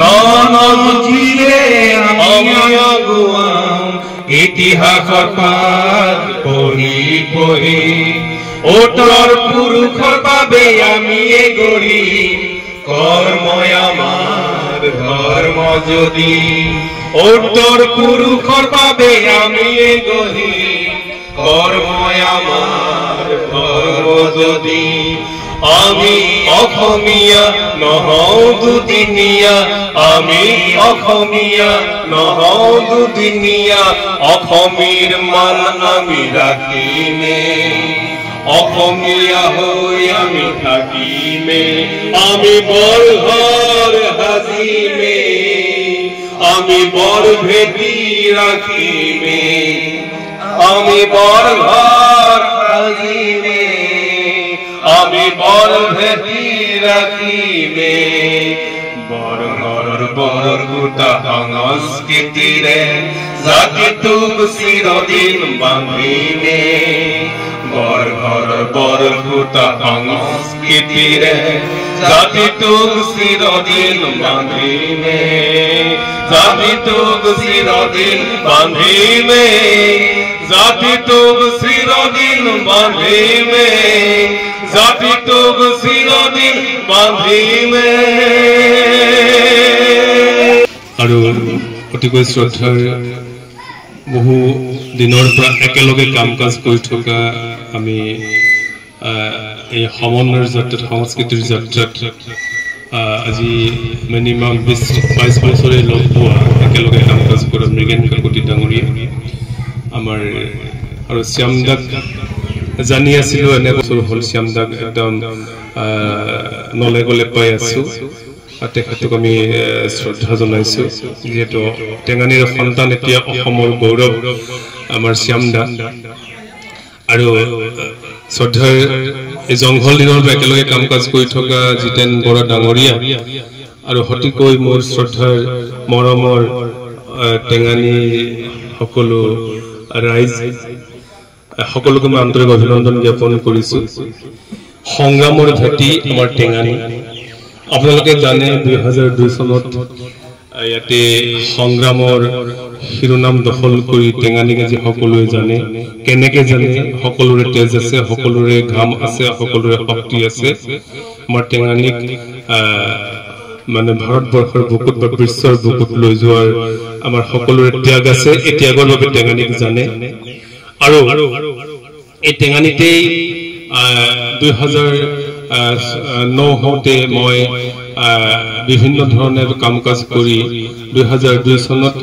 ননজিৰে আমি আগুৱাম ইতিহাসৰ পাত পঢ়ি পঢ়ি উত্তৰ পুৰুষৰ বাবে আমি গঢ়িম কৰ্মই আমাৰ ধৰ্ম যদি উত্তৰ পুৰুষৰ বাবে আমি গঢ়িম কৰ্মই আমাৰ ধৰ্ম যদি আমি অসমীয়া নহওঁ দুদিনীয়া আমি অসমীয়া নহওঁ দুদিনীয়া অসমীৰ মান আমি ৰাখিমে অসমীয়া হৈ আমি থাকিমে আমি বৰঘৰ সাজিমে আমি বৰ ভেটি ৰাখিমে আমি বৰঘৰ সাজিমে আমি বৰ ভেটি ৰাখিমে বৰঘৰৰ বৰকুটা সংস্কৃতিৰে জাতিটোক চিৰদিন বান্ধিমে বৰঘৰৰ বৰকুটা সংস্কৃতিৰে জাতিটোক চিৰদিন বান্ধিমে জাতিটোক চিৰদিন বান্ধিমে জাতিটোক চিৰদিন বান্ধিমে জাতিটোক চিৰদিন বান্ধিমে আৰু অতিকৈ শ্ৰদ্ধাৰ বহু দিনৰ পৰা একেলগে কাম কাজ কৰি থকা আমি এই সমন্বয়ৰ যাত্ৰাত সংস্কৃতিৰ যাত্ৰাত আজি মিনিমাম 22 বছৰে লগ পোৱা একেলগে কাম কাজ কৰা মৃগেন কাকতি ডাঙৰীয়া আমাৰ আৰু শ্যামদাক জানি আছিলো এনে বছৰ হ'ল শ্যামদাক একদম নলে গলে পাই আছো তেখেতক আমি শ্ৰদ্ধা জনাইছো যেহেতু টেঙানীৰ সন্তান এতিয়া অসমৰ গৌৰৱ আমাৰ শ্যামদা আৰু শ্ৰদ্ধাৰ এই জংঘল দিনৰ পৰা একেলগে কাম কাজ কৰি থকা জিতেন বৰা ডাঙৰীয়া আৰু হতিকৈ মোৰ শ্ৰদ্ধাৰ মৰমৰ টেঙানী সকলো ৰাইজ সকলোকে মই আন্তৰিক অভিনন্দন জ্ঞাপন কৰিছো সংগ্ৰামৰ ভেটি আমাৰ টেঙানী আপোনালোকে জানে 2002 চনত ইয়াতে সংগ্ৰামৰ শিৰোনাম দখল কৰি টেঙানীক আজি সকলোৱে জানে কেনেকে জানে সকলোৰে তেজ আছে সকলোৰে ঘাম আছে সকলোৰে শক্তি আছে আমাৰ টেঙানীক মানে ভাৰতবৰ্ষৰ বুকুত বা বিশ্বৰ বুকুত লৈ যোৱাৰ আমাৰ সকলোৰে ত্যাগ আছে এই ত্যাগৰ বাবে টেঙানীক জানে আৰু এই টেঙানীতেই 2009 হওঁতে মই বিভিন্ন ধৰণৰ কাম কাজ কৰি 2002 চনত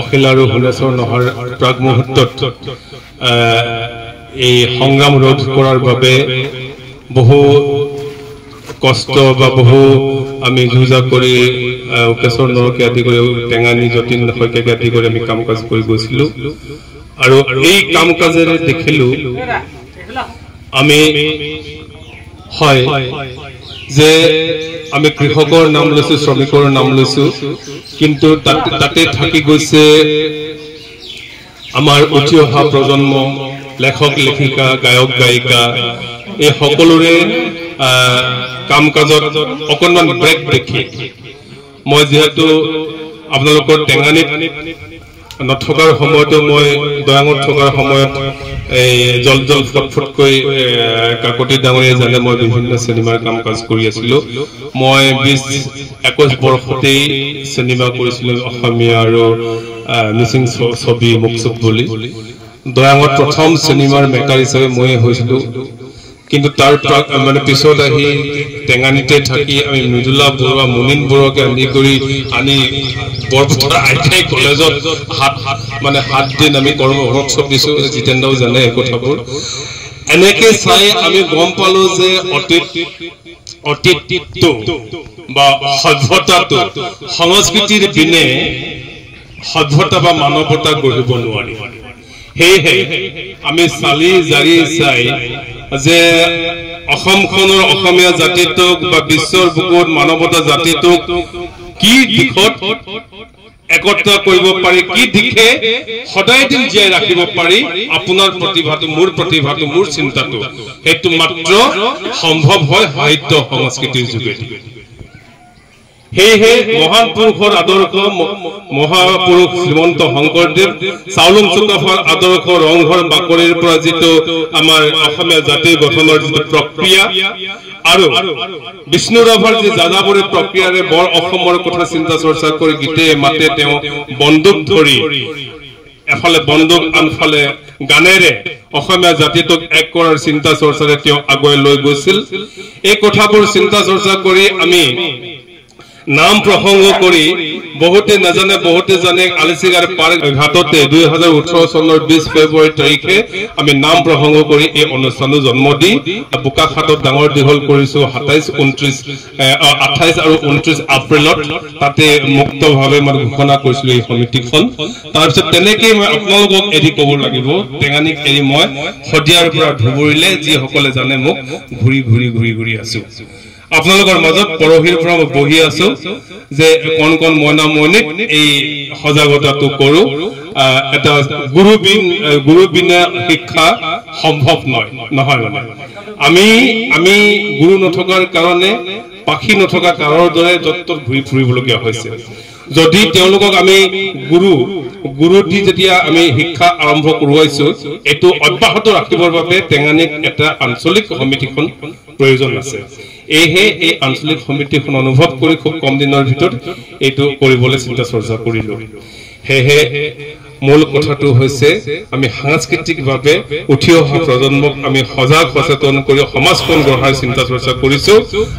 অখিল আৰু ভুৱনেশ্বৰ নহাৰ প্ৰাগ মুহূৰ্তত এই সংগ্ৰাম ৰোধ কৰাৰ বাবে বহু কষ্ট বা বহু আমি যুঁজা কৰি কেশৰ নৰকে আদি কৰি টেঙানী যতীন শইকীয়াকে আদি কৰি আমি কাম কাজ কৰি গৈছিলো আৰু এই কাম কাজেৰে দেখিলো আমি হয় যে আমি কৃষকৰ নাম লৈছো শ্ৰমিকৰ নাম লৈছো কিন্তু তাতে থাকি গৈছে আমাৰ উঠি অহা প্ৰজন্ম লেখক লেখিকা গায়ক গায়িকা এই সকলোৰে কাম কাজত অকণমান ব্ৰেক দেখি মই যেহেতু আপোনালোকৰ টেঙানীত নথকাৰ সময়তো মই দয়াঙত থকাৰ সময়ত এই জল জল ফটফটকৈ কাকতি ডাঙৰীয়া জানে মই বিভিন্ন চিনেমাৰ কাম কাজ কৰি আছিলো মই 20-21 বৰ্ষতেই চিনেমা কৰিছিলো অসমীয়া আৰু মিচিং ছবি মুকচুক বুলি দয়াঙত প্ৰথম চিনেমাৰ মেকাৰ হিচাপে মই হৈছিলো কিন্তু তাৰ মানে পিছত আহি টেঙানীতে থাকি আমি মৃদুলা বৰুৱা মুনিন বৰুৱাকে আনি বৰপথাৰ আইটিআই কলেজত মানে 7 দিন আমি কৰ্ম ৱৰ্কশ্বপ দিছো জিতেন্দ্ৰও জানে এই কথাবোৰ এনেকে চাই আমি গম পালো যে অতীতটো বা সভ্যতাটো সংস্কৃতিৰ বিনে সভ্যতা বা মানৱতা গঢ়িব নোৱাৰি সেয়েহে আমি চালি জাৰি চাই যে অসমখনৰ অসমীয়া জাতিটোক বা বিশ্বৰ বুকুত মানৱতা জাতিটোক কি দিশত একত্ৰিত কৰিব পাৰি কি দিশে সদায় দিন জীয়াই ৰাখিব পাৰি আপোনাৰ প্ৰতিভাটো মোৰ চিন্তাটো সেইটো মাত্ৰ সম্ভৱ হয় সাহিত্য সংস্কৃতিৰ যোগেদি সেয়েহে মহান পুৰুষৰ আদৰ্শ মহাপুৰুষ শ্ৰীমন্ত শংকৰদেৱ চাউলুং চুকাফাৰ আদৰ্শ ৰংঘৰ বাকৰিৰ পৰা যিটো আমাৰ অসমীয়া জাতিৰ গঠনৰ যিটো প্ৰক্ৰিয়া আৰু বিষ্ণু ৰাভাৰ যি যাযাবৰী প্ৰক্ৰিয়াৰে বৰ অসমৰ কথা চিন্তা চৰ্চা কৰি গীতে মাতে তেওঁ বন্দুক ধৰি এফালে বন্দুক আনফালে গানেৰে অসমীয়া জাতিটোক এক কৰাৰ চিন্তা চৰ্চাৰে তেওঁ আগুৱাই লৈ গৈছিল এই কথাবোৰ চিন্তা চৰ্চা কৰি আমি নাম প্ৰসংগ কৰি বহুতে নাজানে বহুতে জানে আলিচিগাৰ পাৰ্ক ঘাটতে 2018 চনৰ 20 ফেব্ৰুৱাৰী তাৰিখে আমি নাম প্ৰসংগ কৰি এই অনুষ্ঠানটো জন্ম দি বোকাখাটত ডাঙৰ দীঘল কৰিছো 28 আৰু 29 এপ্ৰিলত তাতে মুক্তভাৱে মই ঘোষণা কৰিছিলো এই সমিতিখন তাৰপিছত তেনেকৈ মই আপোনালোকক এৰি ক'ব লাগিব টেঙানিক এৰি মই সদিয়াৰ পৰা ধুবুৰীলে যিসকলে জানে মোক ঘূৰি আছো আপোনালোকৰ মাজত পৰহিৰ পৰা বহি আছো যে কোন মইনা মইনিক এই সজাগতাটো কৰো এটা গুৰু বিনা শিক্ষা সম্ভৱ নহয় মানে আমি গুৰু নথকাৰ কাৰণে পাখি নথকা কাৰৰ দৰে যত ঘূৰি ফুৰিবলগীয়া হৈছে যদি তেওঁলোকক আমি গুৰু দি যেতিয়া আমি শিক্ষা আৰম্ভ কৰোৱাইছো এটো অব্যাহত ৰাখিবৰ বাবে টেঙানিক এটা আঞ্চলিক সমিতিখন প্ৰয়োজন আছে এইহে এই আঞ্চলিক সমিতিখন অনুভৱ কৰি খুব কম দিনৰ ভিতৰত এইটো কৰিবলৈ চিন্তা চৰ্চা কৰিলো হেহে মূল কথাটো হৈছে আমি সাংস্কৃতিকভাৱে উঠি অহা প্ৰজন্মক আমি সজাগ সচেতন কৰি সমাজখন গঢ়াৰ চিন্তা চৰ্চা কৰিছো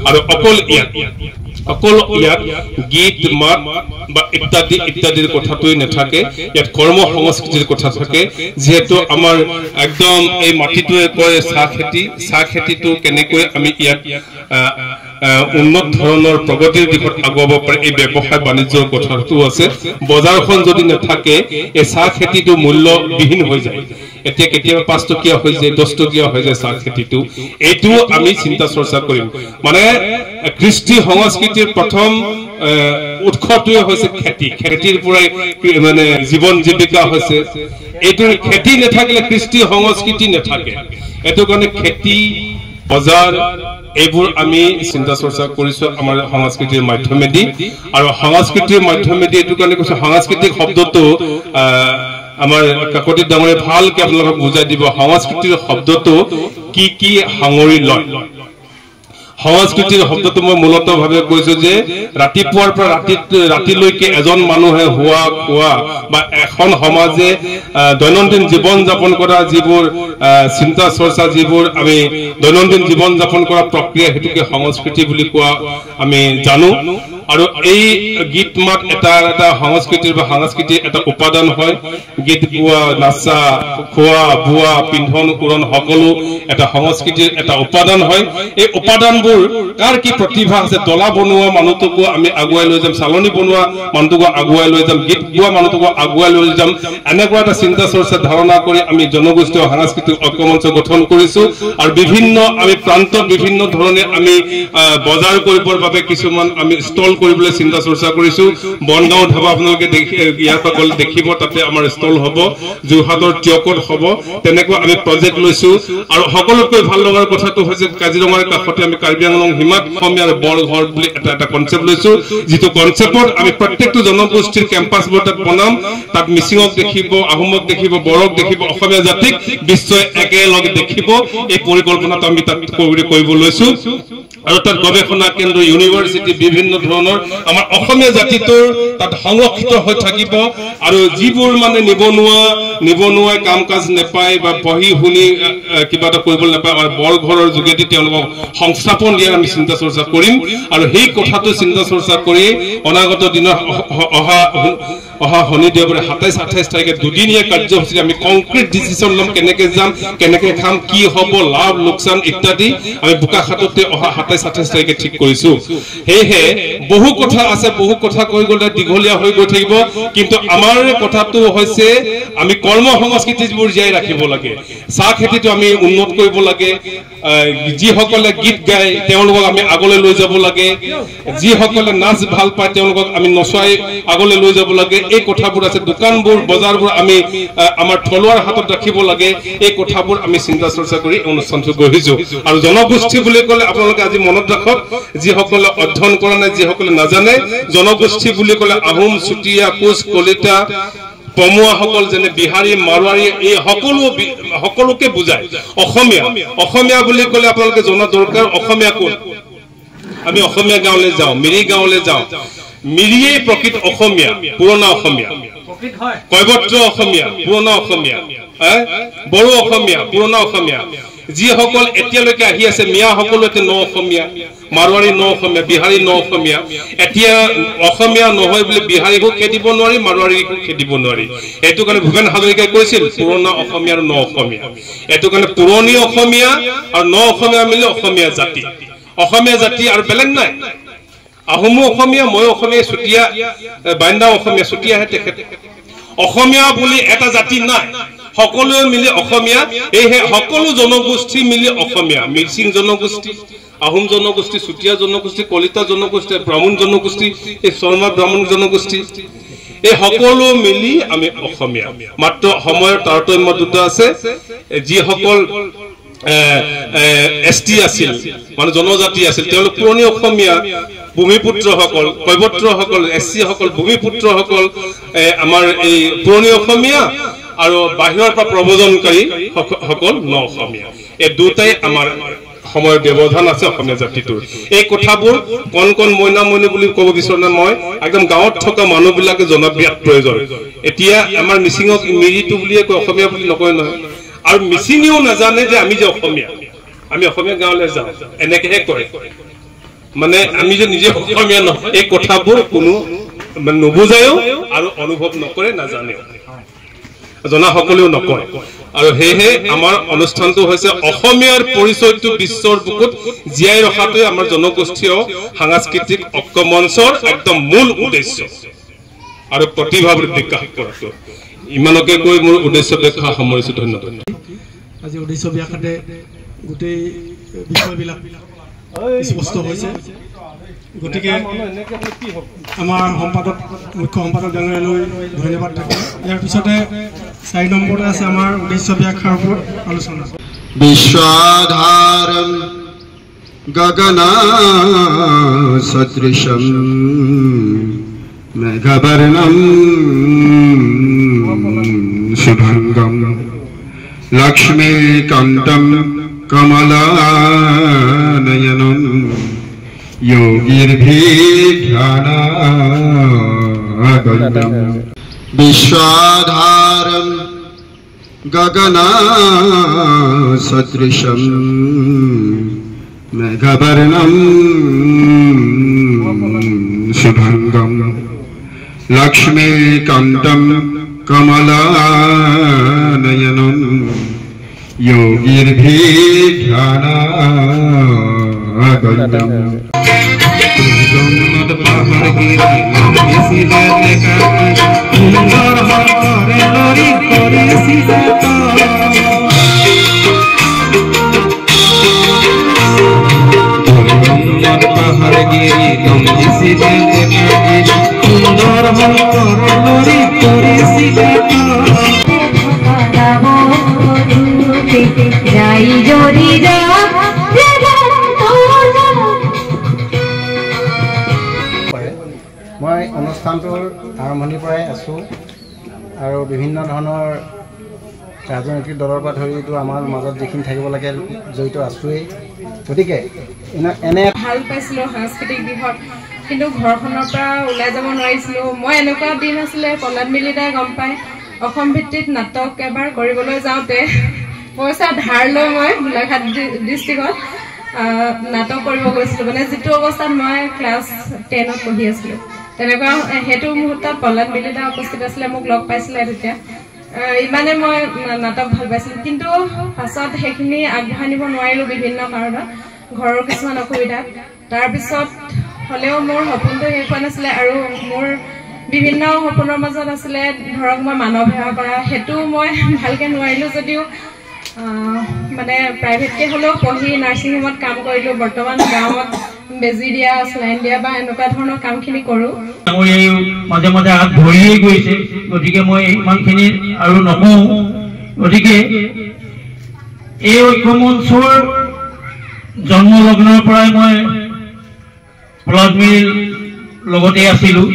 আৰু অকল ইয়াত গীত মাত বা ইত্যাদিৰ কথাটোই নাথাকে ইয়াত কৰ্ম সংস্কৃতিৰ কথা থাকে যেহেতু আমাৰ একদম এই মাটিটোৱে কয় চাহ খেতিটো কেনেকৈ আমি ইয়াত উন্নত ধৰণৰ প্ৰগতিৰ দিশত আগুৱাব পাৰে এই ব্যৱসায় বাণিজ্যৰ কথাটো আছে বজাৰখন যদি নাথাকে এই চাহ খেতিটো মূল্যবিহীন হৈ যায় এতিয়া কেতিয়াবা 5 টকীয়া হৈ যায় 10 টকীয়া হৈ যায় চাহ খেতিটো এইটো আমি চিন্তা চৰ্চা কৰিম মানে কৃষ্টি সংস্কৃতিৰ প্ৰথম উৎসটোৱে হৈছে খেতিৰ পৰাই মানে জীৱন জীৱিকা হৈছে এইটো খেতি নাথাকিলে কৃষ্টি সংস্কৃতি নাথাকে এইটো কাৰণে খেতি বজাৰ এইবোৰ আমি চিন্তা চৰ্চা কৰিছো আমাৰ সংস্কৃতিৰ মাধ্যমেদি আৰু সংস্কৃতিৰ মাধ্যমেদি এইটো কাৰণে কৈছো সাংস্কৃতিক শব্দটো আমাৰ কাকতি ডাঙৰে ভালকে আপোনালোকক বুজাই দিব সংস্কৃতিৰ শব্দটো কি সাঙৰি লয় সংস্কৃতিৰ শব্দটো মই মূলতভাৱে কৈছো যে ৰাতিপুৱাৰ পৰা ৰাতিলৈকে এজন মানুহে হোৱা খোৱা বা এখন সমাজে দৈনন্দিন জীৱন যাপন কৰা যিবোৰ চিন্তা চৰ্চা যিবোৰ আমি দৈনন্দিন জীৱন যাপন কৰা প্ৰক্ৰিয়া হেতুকে সংস্কৃতি বুলি কোৱা আমি জানো আৰু এই গীত মাত এটা সংস্কৃতিৰ বা সাংস্কৃতিৰ এটা উপাদান হয় গীত গোৱা নাচা খোৱা বোৱা পিন্ধন উৰণ সকলো এটা সংস্কৃতিৰ এটা উপাদান হয় এই উপাদানবোৰ কাৰ কি প্ৰতিভা আছে দলা বনোৱা মানুহটোকো আমি আগুৱাই লৈ যাম চালনী বনোৱা মানুহটোকো আগুৱাই লৈ যাম গীত গোৱা মানুহটোকো আগুৱাই লৈ যাম এনেকুৱা এটা চিন্তা চৰ্চা ধাৰণা কৰি আমি জনগোষ্ঠী সাংস্কৃতিক ঐক্যমঞ্চ গঠন কৰিছো আৰু বিভিন্ন আমি প্ৰান্তত বিভিন্ন ধৰণে আমি বজাৰ কৰিবৰ বাবে কিছুমান আমি ষ্টল কৰিবলৈ চিন্তা চৰ্চা কৰিছো বনগাঁও ধাবা আপোনালোকে ইয়াৰ পৰা গ'লে দেখিব তাতে আমাৰ ষ্টল হ'ব যোৰহাটৰ টিয়কত হ'ব তেনেকুৱা আমি প্ৰজেক্ট লৈছো আৰু সকলোতকৈ ভাল লগাৰ কথাটো হৈছে কাজিৰঙাৰ কাষতে আমি কাৰ্বি আংলং হিমাত অসমীয়াৰ বৰঘৰ বুলি এটা কনচেপ্ট লৈছো যিটো কনচেপ্টত আমি প্ৰত্যেকটো জনগোষ্ঠীৰ কেম্পাছবোৰ তাত বনাম তাত মিচিঙক দেখিব আহোমক দেখিব বড়ক দেখিব অসমীয়া জাতিক বিশ্বই একেলগে দেখিব এই পৰিকল্পনাটো আমি তাত কৰিব লৈছো আৰু তাত গৱেষণা কেন্দ্ৰ ইউনিভাৰ্চিটি বিভিন্ন ধৰণৰ আমাৰ অসমীয়া জাতিটোৰ তাত সংৰক্ষিত হৈ থাকিব আৰু যিবোৰ মানে নিবনুৱাই কাম কাজ নেপায় বা পঢ়ি শুনি কিবা এটা কৰিবলৈ নাপায় আমাৰ বৰঘৰৰ যোগেদি তেওঁলোকক সংস্থাপন দিয়াৰ আমি চিন্তা চৰ্চা কৰিম আৰু সেই কথাটো চিন্তা চৰ্চা কৰি অনাগত দিনত অহা শনিদেৱৰে 27-28 তাৰিখে দুদিনীয়া কাৰ্যসূচী আমি কংক্ৰিট ডিচিশ্যন ল'ম কেনেকে যাম কেনেকে খাম কি হ'ব লাভ লোকচান ইত্যাদি আমি বোকাখাটতে অহা 27-28 তাৰিখে ঠিক কৰিছো সেয়েহে বহু কথা আছে বহু কথা কৈ গ'লে দীঘলীয়া হৈ গৈ থাকিব কিন্তু আমাৰ কথাটো হৈছে আমি কৰ্ম সংস্কৃতিবোৰ জীয়াই ৰাখিব লাগে চাহ খেতিটো আমি উন্নত কৰিব লাগে যিসকলে গীত গায় তেওঁলোকক আমি আগলৈ লৈ যাব লাগে যিসকলে নাচ ভাল পায় তেওঁলোকক আমি নচুৱাই আগলৈ লৈ যাব লাগে এই কথাবোৰ আছে দোকানবোৰ বজাৰবোৰ আমি আমাৰ থলুৱাৰ হাতত ৰাখিব লাগে এই কথাবোৰ আমি চিন্তা চৰ্চা কৰি অনুষ্ঠানটো গঢ়িছো আৰু জনগোষ্ঠী বুলি ক'লে আপোনালোকে আজি মনত ৰাখক যিসকলে অধ্যয়ন কৰা নাই যিসকলে নাজানে জনগোষ্ঠী বুলি ক'লে আহোম চুতীয়া কোচ কলিতা পমুৱাসকল যেনে বিহাৰী মাৰোৱাৰী এই সকলোকে বুজায় অসমীয়া বুলি ক'লে আপোনালোকে জনা দৰকাৰ অসমীয়া কোন আমি অসমীয়া গাঁৱলৈ যাওঁ মিৰি গাঁৱলৈ যাওঁ মিৰিয়ে প্ৰকৃত অসমীয়া পুৰণা অসমীয়া কৈবত্ৰ অসমীয়া পুৰণা অসমীয়া বড়ো অসমীয়া পুৰণা অসমীয়া যিসকল এতিয়ালৈকে আহি আছে মিয়া সকলোতে ন অসমীয়া মাৰোৱাৰী ন অসমীয়া বিহাৰী ন অসমীয়া এতিয়া অসমীয়া নহয় বুলি বিহাৰীকো খেদিব নোৱাৰি মাৰোৱাৰীকো খেদিব নোৱাৰি এইটো কাৰণে ভূপেন হাজৰিকাই কৈছিল পুৰণা অসমীয়া আৰু ন অসমীয়া এইটো কাৰণে পুৰণি অসমীয়া আৰু ন অসমীয়া মিলি অসমীয়া জাতি আৰু বেলেগ নাই আহোমো অসমীয়া মই অসমীয়া চুতীয়া বাইন্দা অসমীয়া চুতীয়াহে তেখেত অসমীয়া বুলি এটা জাতি নাই সকলোৱে মিলি অসমীয়া এইহে সকলো জনগোষ্ঠী মিলি অসমীয়া মিচিং জনগোষ্ঠী আহোম জনগোষ্ঠী চুতীয়া জনগোষ্ঠী কলিতা জনগোষ্ঠী ব্ৰাহ্মণ জনগোষ্ঠী এই শৰ্মা ব্ৰাহ্মণ জনগোষ্ঠী এই সকলো মিলি আমি অসমীয়া মাত্ৰ সময়ৰ তাৰতম্য দুটা আছে যিসকল এসটি আছিল মানে জনজাতি আছিল তেওঁলোক পুৰণি অসমীয়া ভূমিপুত্ৰসকল কৈবত্ৰসকল এসসি সকল ভূমিপুত্ৰসকল আমাৰ এই পুৰণি অসমীয়া আৰু বাহিৰৰ পৰা প্ৰব্ৰজনকাৰী সকল ন অসমীয়া এই দুটাই আমাৰ সময়ৰ ব্যৱধান আছে অসমীয়া জাতিটোৰ এই কথাবোৰ কোন মইনা বুলি ক'ব বিচাৰো মই একদম গাঁৱত থকা মানুহবিলাকে জনবিয়াত প্ৰয়োজন এতিয়া আমাৰ মিচিঙক মিৰিটো বুলিয়ে কয় অসমীয়া বুলি নকয় নহয় আৰু মিচিঙেও নাজানে যে আমি যে আমি অসমীয়া গাঁৱলৈ যাওঁ এনেকেহে কয় মানে আমি যে নিজে অসমীয়া নহয় এই কথাবোৰ কোনো নুবুজায়ো আৰু অনুভৱ নকৰে নাজানেও জনা সকলেও নকয় আৰু হেহে আমাৰ অনুষ্ঠানটো হৈছে অসমীয়াৰ পৰিচয়টো বিশ্বৰ বুকুত জীয়াই ৰখাটোৱে আমাৰ জনগোষ্ঠীয় সাংস্কৃতিক ঐক্যমঞ্চৰ একদম মূল উদ্দেশ্য আৰু প্ৰতিভাবোৰ বিকাশ কৰাটো ইমানকে কৈ মোৰ উদ্দেশ্য দেখা সামৰিছো ধন্যবাদ আজি উদ্দেশ্য ব্যাখ্যাতে গোটেই বিষয়বিলাক স্পষ্ট হৈছে গতিকে আমাৰ সম্পাদক মুখ্য সম্পাদক ডাঙৰীয়ালৈ ধন্যবাদ থাকিল ইয়াৰ পিছতে 4 নম্বৰতে আছে আমাৰ উদ্দেশ্য ব্যাখ্যাৰ ওপৰত আলোচনা বিশ্বধাৰম গগনা সদৃশম মেঘবর্ণম শুভঙ্গম লক্ষ্মীকান্তম কমলানয়নম योगिर्भिध्यानागन्तम् विश्वाधारं गगना सदृशं मेघवर्णं शुभङ्गं लक्ष्मीकान्तं कमलानयनं योगिर्भिध्यानागन्तम् জন্নত পাহাড় গিরি এসিলে লেখা সুন্দর হরে লরি করে সিসত জন্নত পাহাড় গিরি এসিলে লেখা সুন্দর হরে লরি করে সিসত যাই জরি যা মই অনুষ্ঠানটোৰ আৰম্ভণিৰ পৰাই আছোঁ আৰু বিভিন্ন ধৰণৰ ৰাজনৈতিক দলৰ পৰা ধৰিতো আমাৰ মাজত যিখিনি থাকিব লাগে জড়িত আছোঁৱেই গতিকে এনে ভাল পাইছিলোঁ সাংস্কৃতিক দিশত কিন্তু ঘৰখনৰ পৰা ওলাই যাব নোৱাৰিছিলোঁ মই এনেকুৱা দিন আছিলে পলাদ মিলিদাই গম পাই অসম ভিত্তিত নাটক এবাৰ কৰিবলৈ যাওঁতে পইচা ধাৰ লৈ মই গোলাঘাট ডিষ্ট্ৰিক্টত নাটক কৰিব গৈছিলোঁ মানে যিটো অৱস্থাত মই ক্লাছ 10ত পঢ়ি আছিলোঁ তেনেকুৱা সেইটো মুহূৰ্তত পলাদ মিলিদা উপস্থিত আছিলে মোক লগ পাইছিলে তেতিয়া ইমানে মই নাটক ভাল পাইছিলোঁ কিন্তু পাছত সেইখিনি আগবঢ়াই নিব নোৱাৰিলোঁ বিভিন্ন কাৰণত ঘৰৰ কিছুমান অসুবিধা তাৰপিছত হ'লেও মোৰ সপোনটো শেষ হোৱা নাছিলে আৰু মোৰ বিভিন্ন সপোনৰ মাজত আছিলে ধৰক মই মানৱ সেৱা কৰা সেইটো মই ভালকৈ নোৱাৰিলোঁ যদিও মানে প্ৰাইভেটকৈ হ'লেও পঢ়ি নাৰ্ছিং হোমত কাম কৰিলোঁ বৰ্তমান গাঁৱত বেজি দিয়া স্লাইন দিয়া বা এনেকুৱা ধৰণৰ কামখিনি কৰোঁ। মাজে মাজে হাত ভৰিয়ে গৈছে, গতিকে মই ইমানখিনি আৰু নকওঁ। গতিকে এই ঐক্যমঞ্চৰ জন্মলগ্নৰ পৰাই মই পলাশ মিল লগতে আছিলোঁ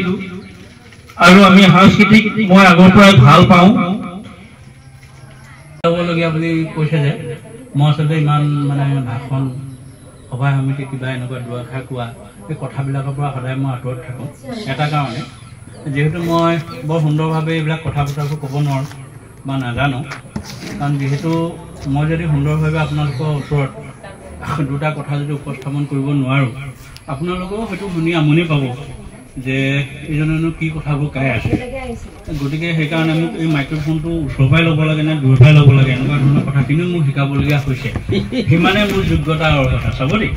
আৰু আমি সাংস্কৃতিক মই আগৰ পৰাই ভাল পাওঁ। হ'বলগীয়া বুলি কৈছে যে মই আচলতে ইমান মানে ভাষণ সভা সমিতি কিবা এনেকুৱা দুআষাৰ কোৱা এই কথাবিলাকৰ পৰা সদায় মই আঁতৰত থাকোঁ। এটা কাৰণে যিহেতু মই বৰ সুন্দৰভাৱে এইবিলাক কথা বতৰাবোৰ ক'ব নোৱাৰোঁ বা নাজানো, কাৰণ যিহেতু মই যদি সুন্দৰভাৱে আপোনালোকৰ ওচৰত দুটা কথা যদি উপস্থাপন কৰিব নোৱাৰোঁ, আপোনালোকেও হয়তো শুনি আমনি পাব যে এইজনেনো কি কথাবোৰ গাই আছে। গতিকে সেইকাৰণে মোক এই মাইক্ৰফোনটো ওচৰৰ পৰাই ল'ব লাগে নে দূৰৰ পৰাই ল'ব লাগে এনেকুৱা ধৰণৰ কথাখিনিও মোক শিকাবলগীয়া হৈছে। সিমানে মোৰ যোগ্যতা আৰু কথা চাব দেই।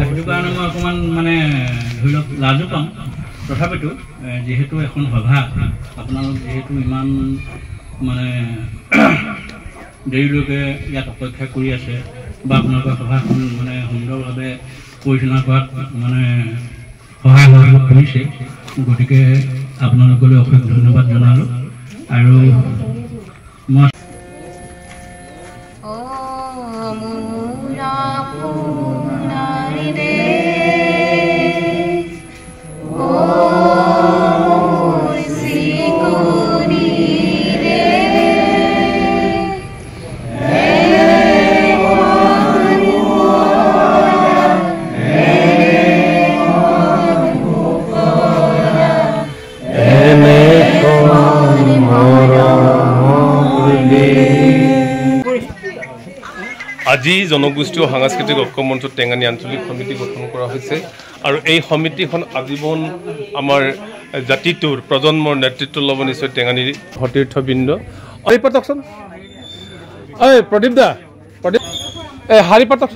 সেইটো কাৰণে মই অকণমান মানে ধৰি লওক লাজো পাওঁ। তথাপিতো যিহেতু এখন সভা, আপোনালোক যিহেতু ইমান মানে দেৰিলৈকে ইয়াত অপেক্ষা কৰি আছে বা আপোনালোকৰ সভাখন মানে সুন্দৰভাৱে পৰিচালনা কৰাত মানে সহায় সহযোগ কৰিছে, গতিকে আপোনালোকলৈ অশেষ ধন্যবাদ জনালোঁ। আৰু মই আজি জনগোষ্ঠী ও সাংস্কৃতিক ঐক্যমঞ্চ টেঙানী আঞ্চলিক সমিতি গঠন কৰা হৈছে আৰু এই সমিতিখন আজীৱন আমাৰ জাতিটোৰ প্ৰজন্মৰ নেতৃত্ব ল'ব নিশ্চয় টেঙানীৰ সতীৰ্থবৃন্দ। শাৰী পাতকচোন, প্ৰদীপ দা, প্ৰদীপ শাৰী পাতক।